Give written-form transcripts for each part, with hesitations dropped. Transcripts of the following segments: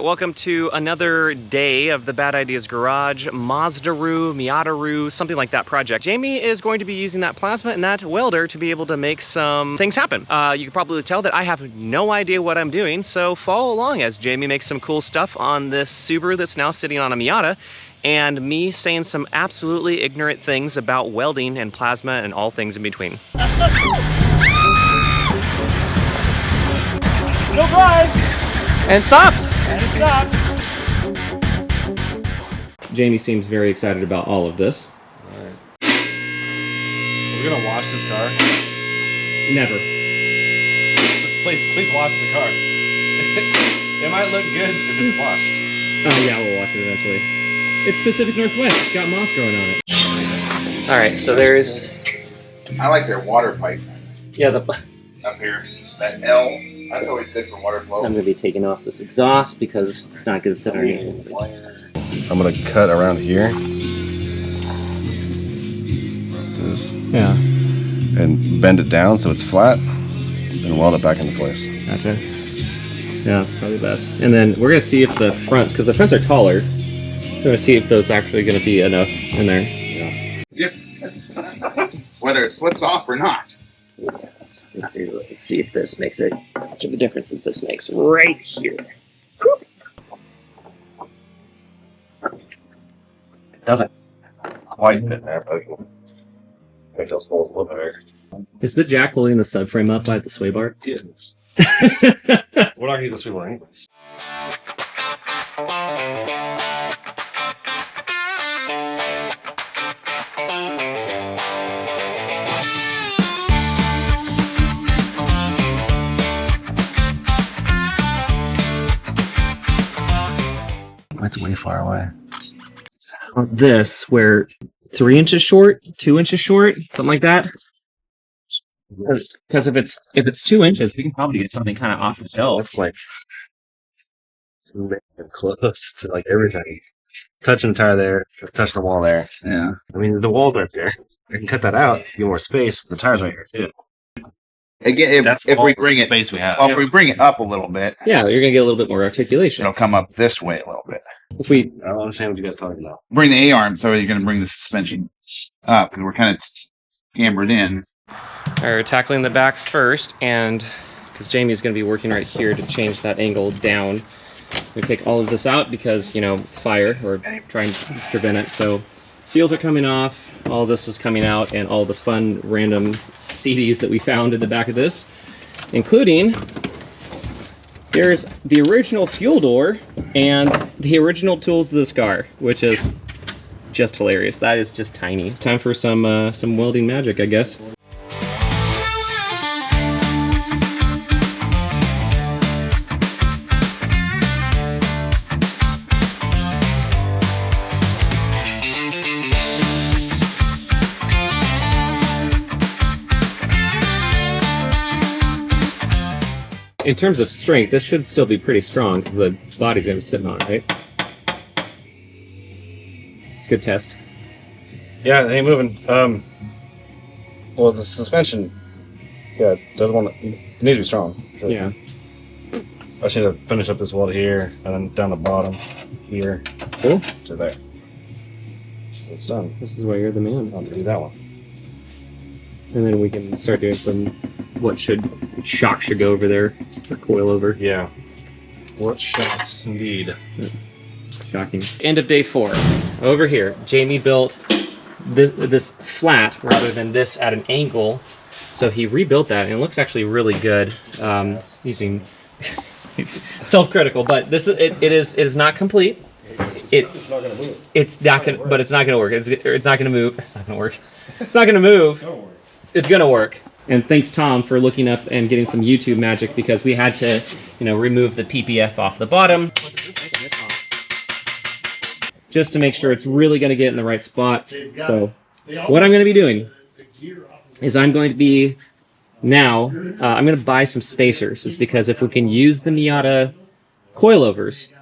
Welcome to another day of the Bad Ideas Garage, Mazdaru, Miataru, something like that project. Jamie is going to be using that plasma and that welder to be able to make some things happen. You can probably tell that I have no idea what I'm doing, so follow along as Jamie makes some cool stuff on this Subaru that's now sitting on a Miata, and me saying some absolutely ignorant things about welding and plasma and all things in between. Still drives! And stops! And it stops. Jamie seems very excited about all of this. Alright. We're gonna wash this car? Never. Please wash the car. It might look good if it's washed. Oh yeah, we'll wash it eventually. It's Pacific Northwest. It's got moss growing on it. Alright, so there's... I like their water pipe. Yeah, up here. That L. That's always good for water flow. So I'm going to be taking off this exhaust because it's not good to fit underneath. I'm going to cut around here. This. Yeah. And bend it down so it's flat. And weld it back into place. Gotcha. Yeah, that's probably best. And then we're going to see if the fronts, because the fronts are taller, we're going to see if those are actually going to be enough in there. Yeah. Whether it slips off or not. Let's see if this makes it, how much of a difference that this makes right here. It doesn't quite fit there, but it just holds a little bit. Is the jack holding the subframe up by the sway bar? Yes. We're not using the sway bar anyways. It's way far away. This, where 3 inches short, 2 inches short, something like that. Because if it's 2 inches, we can probably get something kind of off the shelf. It's like it's close to like everything. Touching the tire there, touching the wall there. Yeah. I mean, the wall's right there. I can cut that out, get more space, but the tire's right here too. Again, if we bring it, space we have. well, if we bring it up a little bit, Yeah, you're gonna get a little bit more articulation. it'll come up this way a little bit. If we, I don't understand what you guys are talking about. Bring the A-arm, so you're going to bring the suspension up because we're kind of cambered in. are tackling the back first, and because Jamie's gonna be working right here to change that angle down. We take all of this out because, you know, fire, or trying to prevent it. So seals are coming off, all this is coming out, and all the fun random CDs that we found in the back of this, including here's the original fuel door and the original tools of this car, which is just hilarious. That is just tiny. Time for some welding magic, I guess. In terms of strength, this should still be pretty strong because the body's going to be sitting on it, right? It's a good test. Yeah, it ain't moving. Well, the suspension, yeah, it doesn't want to. It needs to be strong. So Yeah. I just need to finish up this weld here, and then down the bottom here. Cool. To there. It's done. This is why you're the man. I'll do that one. And then we can start doing some shock should go over there, or coil over. Yeah. What shocks indeed. Shocking. End of day 4. Over here, Jamie built this flat rather than this at an angle. So he rebuilt that, and it looks actually really good. Using he's self-critical, but this it is not complete. It's not gonna move. It's not gonna, but it's not gonna work. It's not gonna move. It's not gonna work. It's not gonna move. It's gonna work. And thanks, Tom, for looking up and getting some YouTube magic, because we had to, you know, remove the PPF off the bottom just to make sure it's really going to get in the right spot. So what I'm going to be doing is I'm going to be now, I'm going to buy some spacers. It's because if we can use the Miata coilovers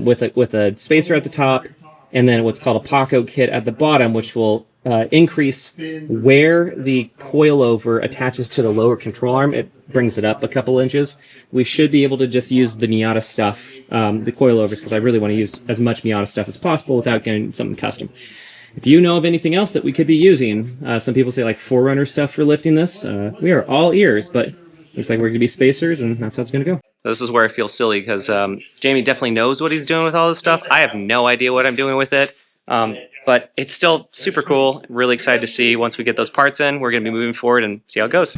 with a spacer at the top and then what's called a Paco kit at the bottom, which will increase where the coilover attaches to the lower control arm. It brings it up a couple inches. We should be able to just use the Miata stuff, the coilovers, because I really want to use as much Miata stuff as possible without getting something custom. If you know of anything else that we could be using, some people say like Forerunner stuff for lifting this, we are all ears, but looks like we're going to be spacers, and that's how it's going to go. This is where I feel silly, because Jamie definitely knows what he's doing with all this stuff. I have no idea what I'm doing with it, but it's still super cool. Really excited to see once we get those parts in. We're going to be moving forward and see how it goes.